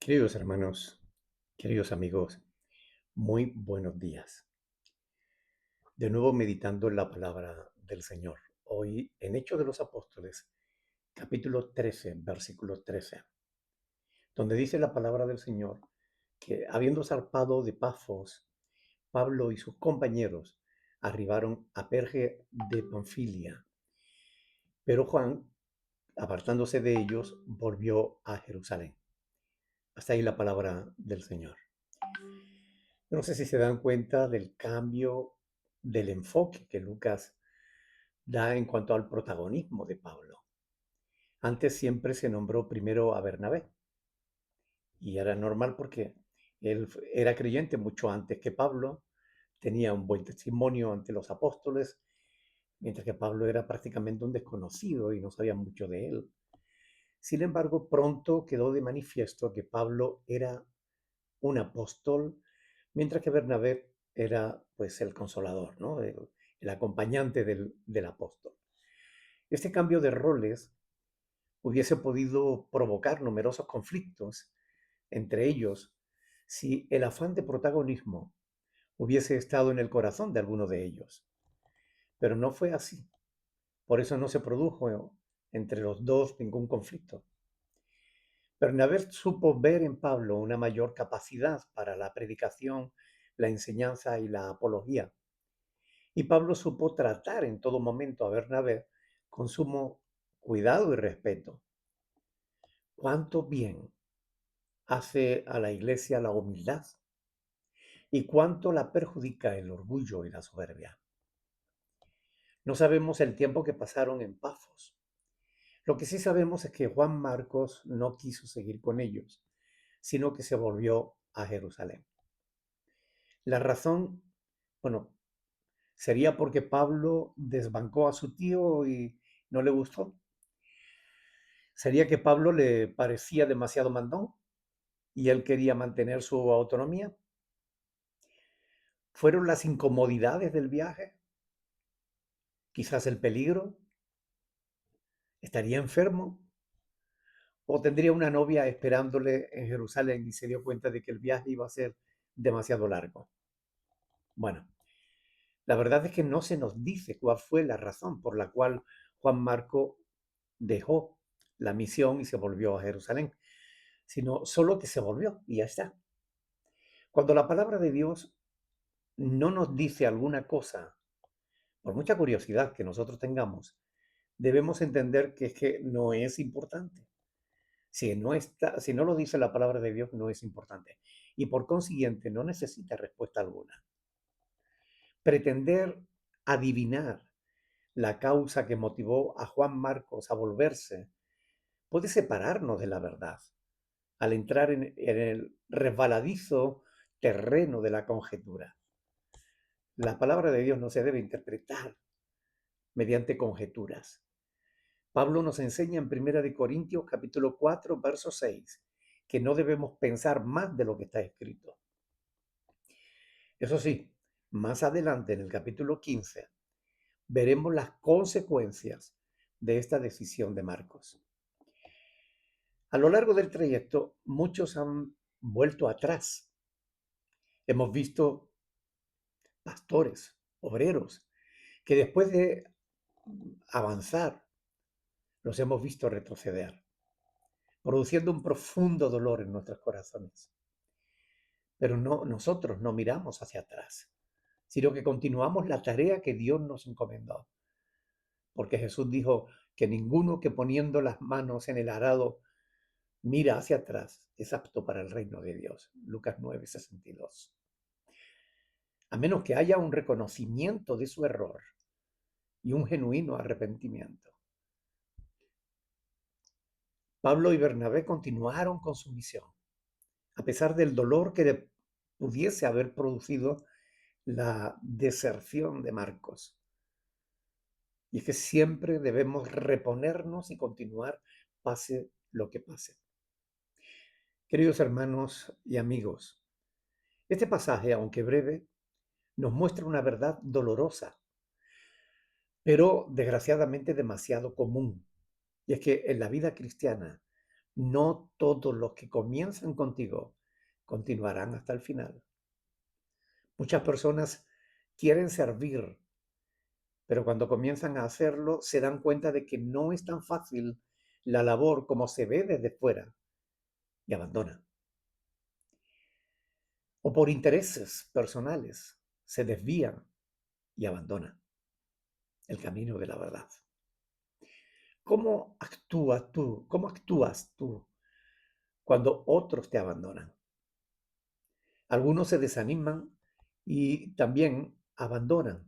Queridos hermanos, queridos amigos, muy buenos días. De nuevo meditando en la palabra del Señor. Hoy en Hechos de los Apóstoles, capítulo 13, versículo 13, donde dice la palabra del Señor que habiendo zarpado de Pafos, Pablo y sus compañeros arribaron a Perge de Panfilia, pero Juan, apartándose de ellos, volvió a Jerusalén. Hasta ahí la palabra del Señor. No sé si se dan cuenta del cambio del enfoque que Lucas da en cuanto al protagonismo de Pablo. Antes siempre se nombró primero a Bernabé y era normal porque él era creyente mucho antes que Pablo, tenía un buen testimonio ante los apóstoles, mientras que Pablo era prácticamente un desconocido y no sabía mucho de él. Sin embargo, pronto quedó de manifiesto que Pablo era un apóstol, mientras que Bernabé era pues el consolador, ¿no? El acompañante del apóstol. Este cambio de roles hubiese podido provocar numerosos conflictos entre ellos si el afán de protagonismo hubiese estado en el corazón de alguno de ellos. Pero no fue así. Por eso no se produjo entre los dos ningún conflicto. Bernabé supo ver en Pablo una mayor capacidad para la predicación, la enseñanza y la apología. Y Pablo supo tratar en todo momento a Bernabé con sumo cuidado y respeto. ¿Cuánto bien hace a la iglesia la humildad y cuánto la perjudica el orgullo y la soberbia? No sabemos el tiempo que pasaron en Pafos. Lo que sí sabemos es que Juan Marcos no quiso seguir con ellos, sino que se volvió a Jerusalén. La razón, bueno, sería porque Pablo desbancó a su tío y no le gustó. Sería que Pablo le parecía demasiado mandón y él quería mantener su autonomía. ¿Fueron las incomodidades del viaje? ¿Quizás el peligro? ¿Estaría enfermo? ¿O tendría una novia esperándole en Jerusalén y se dio cuenta de que el viaje iba a ser demasiado largo? Bueno, la verdad es que no se nos dice cuál fue la razón por la cual Juan Marco dejó la misión y se volvió a Jerusalén, sino solo que se volvió y ya está. Cuando la palabra de Dios no nos dice alguna cosa, por mucha curiosidad que nosotros tengamos, debemos entender que es que no es importante. Si no lo dice la palabra de Dios, no es importante. Y por consiguiente, no necesita respuesta alguna. Pretender adivinar la causa que motivó a Juan Marcos a volverse puede separarnos de la verdad al entrar en el resbaladizo terreno de la conjetura. La palabra de Dios no se debe interpretar mediante conjeturas. Pablo nos enseña en Primera de Corintios capítulo 4, verso 6, que no debemos pensar más de lo que está escrito. Eso sí, más adelante en el capítulo 15 veremos las consecuencias de esta decisión de Marcos. A lo largo del trayecto, muchos han vuelto atrás. Hemos visto pastores, obreros, que después de avanzar, los hemos visto retroceder, produciendo un profundo dolor en nuestros corazones. Pero no, nosotros no miramos hacia atrás, sino que continuamos la tarea que Dios nos encomendó. Porque Jesús dijo que ninguno que poniendo las manos en el arado mira hacia atrás es apto para el reino de Dios. Lucas 9:62. A menos que haya un reconocimiento de su error y un genuino arrepentimiento. Pablo y Bernabé continuaron con su misión, a pesar del dolor que le pudiese haber producido la deserción de Marcos. Y es que siempre debemos reponernos y continuar pase lo que pase. Queridos hermanos y amigos, este pasaje, aunque breve, nos muestra una verdad dolorosa, pero desgraciadamente demasiado común. Y es que en la vida cristiana No todos los que comienzan contigo continuarán hasta el final. Muchas personas quieren servir, pero cuando comienzan a hacerlo se dan cuenta de que no es tan fácil la labor como se ve desde fuera y abandonan. O por intereses personales se desvían y abandonan el camino de la verdad. ¿Cómo actúas tú? ¿Cómo actúas tú cuando otros te abandonan? Algunos se desaniman y también abandonan,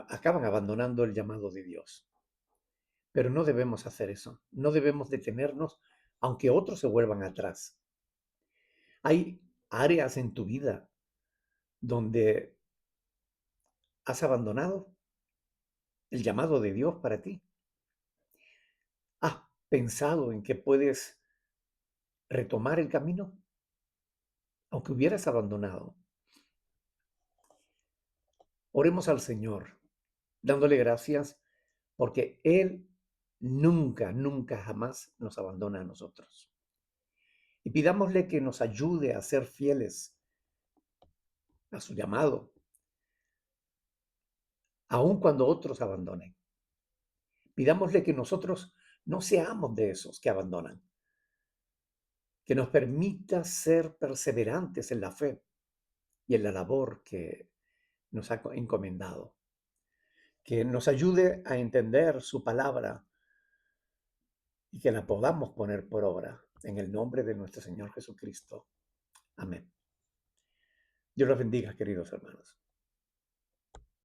acaban abandonando el llamado de Dios. Pero no debemos hacer eso, no debemos detenernos aunque otros se vuelvan atrás. Hay áreas en tu vida donde has abandonado el llamado de Dios para ti. ¿Has pensado en que puedes retomar el camino? Aunque hubieras abandonado. Oremos al Señor, dándole gracias porque Él nunca, nunca, jamás nos abandona a nosotros. Y pidámosle que nos ayude a ser fieles a su llamado, aun cuando otros abandonen. Pidámosle que nosotros no seamos de esos que abandonan, que nos permita ser perseverantes en la fe y en la labor que nos ha encomendado, que nos ayude a entender su palabra y que la podamos poner por obra en el nombre de nuestro Señor Jesucristo. Amén. Dios los bendiga, queridos hermanos.